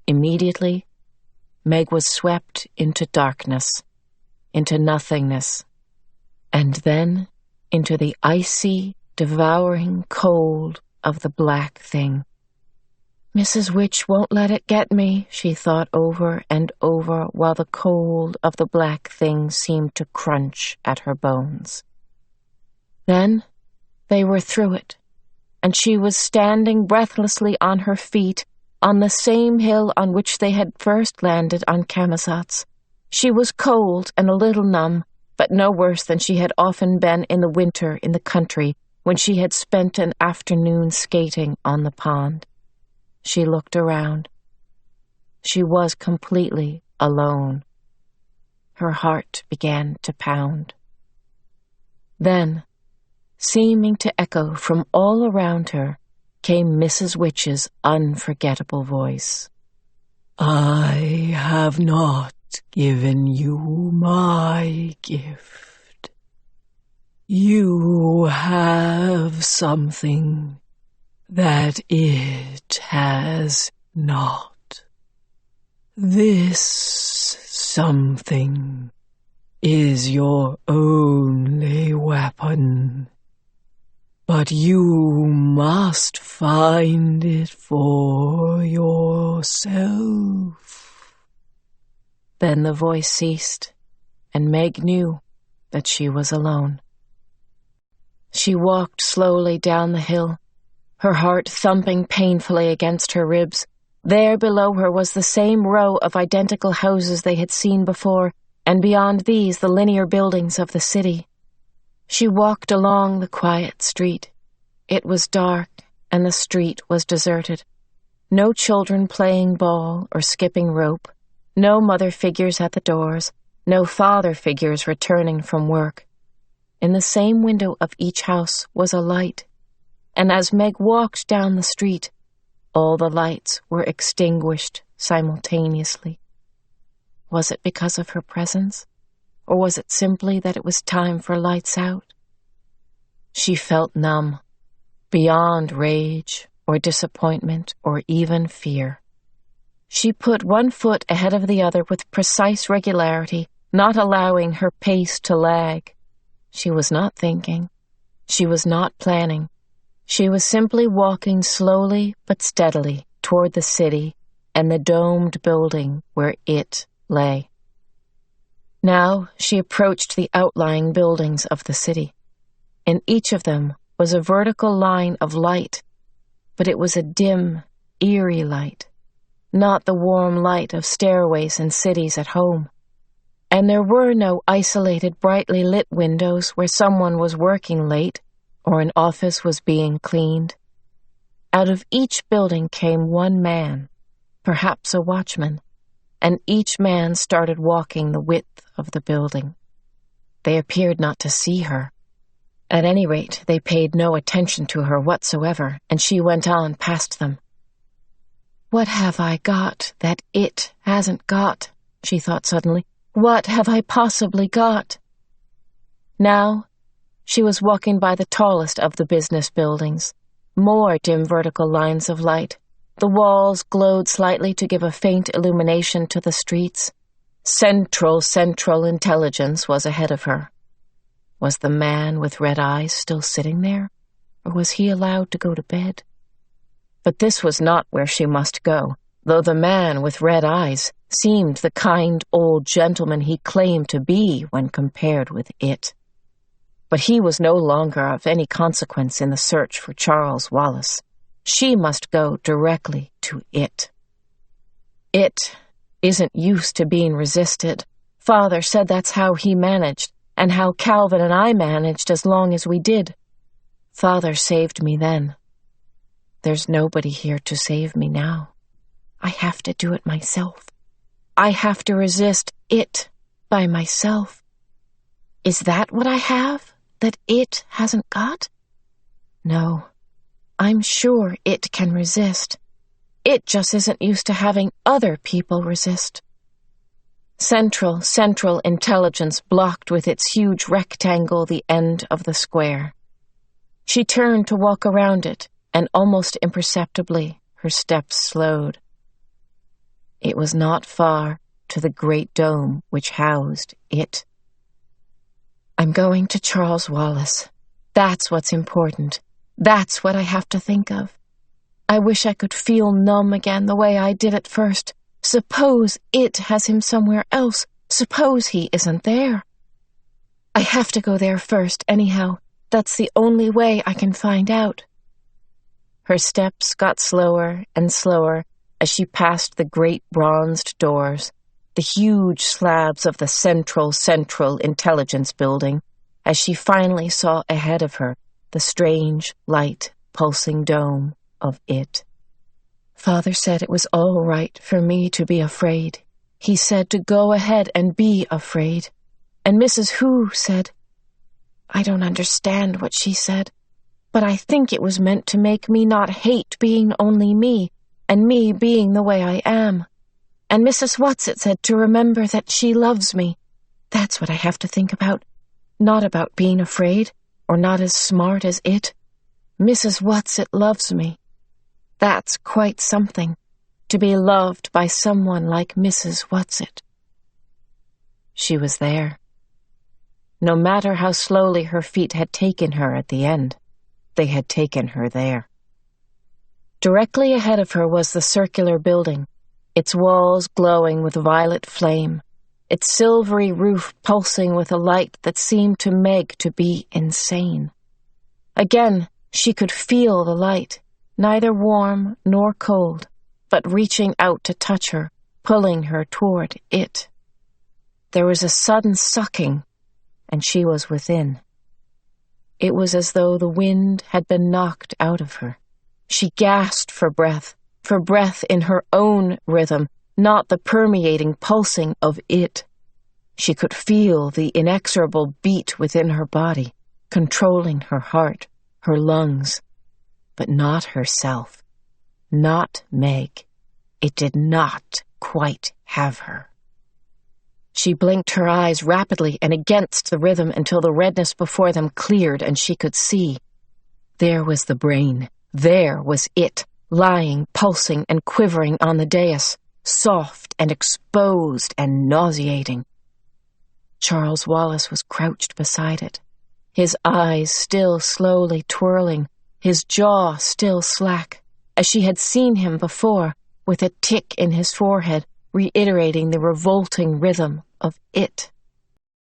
Immediately, Meg was swept into darkness, into nothingness, and then into the icy, devouring cold of the black thing. Mrs. Witch won't let it get me, she thought over and over, while the cold of the black thing seemed to crunch at her bones. Then they were through it, and she was standing breathlessly on her feet on the same hill on which they had first landed on Camazotz. She was cold and a little numb, but no worse than she had often been in the winter in the country when she had spent an afternoon skating on the pond. She looked around. She was completely alone. Her heart began to pound. Then, seeming to echo from all around her, came Mrs. Witch's unforgettable voice. "I have not given you my gift. You have something that it has not. This something is your only weapon, but you must find it for yourself." Then the voice ceased, and Meg knew that she was alone. She walked slowly down the hill, her heart thumping painfully against her ribs. There below her was the same row of identical houses they had seen before, and beyond these the linear buildings of the city. She walked along the quiet street. It was dark, and the street was deserted. No children playing ball or skipping rope, no mother figures at the doors, no father figures returning from work. In the same window of each house was a light, and as Meg walked down the street, all the lights were extinguished simultaneously. Was it because of her presence, or was it simply that it was time for lights out? She felt numb, beyond rage or disappointment or even fear. She put one foot ahead of the other with precise regularity, not allowing her pace to lag. She was not thinking. She was not planning. She was simply walking slowly but steadily toward the city and the domed building where it lay. Now she approached the outlying buildings of the city. In each of them was a vertical line of light, but it was a dim, eerie light, not the warm light of stairways and cities at home. And there were no isolated, brightly lit windows where someone was working late or an office was being cleaned. Out of each building came one man, perhaps a watchman, and each man started walking the width of the building. They appeared not to see her. At any rate, they paid no attention to her whatsoever, and she went on past them. "What have I got that it hasn't got?" she thought suddenly. "What have I possibly got?" Now, she was walking by the tallest of the business buildings. More dim vertical lines of light. The walls glowed slightly to give a faint illumination to the streets. Central intelligence was ahead of her. Was the man with red eyes still sitting there, or was he allowed to go to bed? But this was not where she must go, though the man with red eyes seemed the kind old gentleman he claimed to be when compared with it. But he was no longer of any consequence in the search for Charles Wallace. She must go directly to it. It isn't used to being resisted. Father said that's how he managed, and how Calvin and I managed as long as we did. Father saved me then. There's nobody here to save me now. I have to do it myself. I have to resist it by myself. Is that what I have that it hasn't got? No, I'm sure it can resist. It just isn't used to having other people resist. Central intelligence blocked with its huge rectangle the end of the square. She turned to walk around it, and almost imperceptibly her steps slowed. It was not far to the great dome which housed it. I'm going to Charles Wallace. That's what's important. That's what I have to think of. I wish I could feel numb again the way I did at first. Suppose it has him somewhere else. Suppose he isn't there. I have to go there first, anyhow. That's the only way I can find out. Her steps got slower and slower as she passed the great bronzed doors, the huge slabs of the Central Intelligence Building, as she finally saw ahead of her the strange, light, pulsing dome of it. Father said it was all right for me to be afraid. He said to go ahead and be afraid. And Mrs. Who said, I don't understand what she said, but I think it was meant to make me not hate being only me, and me being the way I am. And Mrs. Whatsit said to remember that she loves me. That's what I have to think about, not about being afraid, or not as smart as it. Mrs. Whatsit loves me. That's quite something, to be loved by someone like Mrs. Whatsit. She was there. No matter how slowly her feet had taken her at the end, they had taken her there. Directly ahead of her was the circular building, its walls glowing with violet flame, its silvery roof pulsing with a light that seemed to Meg to be insane. Again, she could feel the light, neither warm nor cold, but reaching out to touch her, pulling her toward it. There was a sudden sucking, and she was within. It was as though the wind had been knocked out of her. She gasped for breath in her own rhythm, not the permeating pulsing of it. She could feel the inexorable beat within her body, controlling her heart, her lungs, but not herself, not Meg. It did not quite have her. She blinked her eyes rapidly and against the rhythm until the redness before them cleared and she could see. There was the brain. There was it, lying, pulsing and quivering on the dais, soft and exposed and nauseating. Charles Wallace was crouched beside it, his eyes still slowly twirling, his jaw still slack, as she had seen him before, with a tick in his forehead, reiterating the revolting rhythm of it.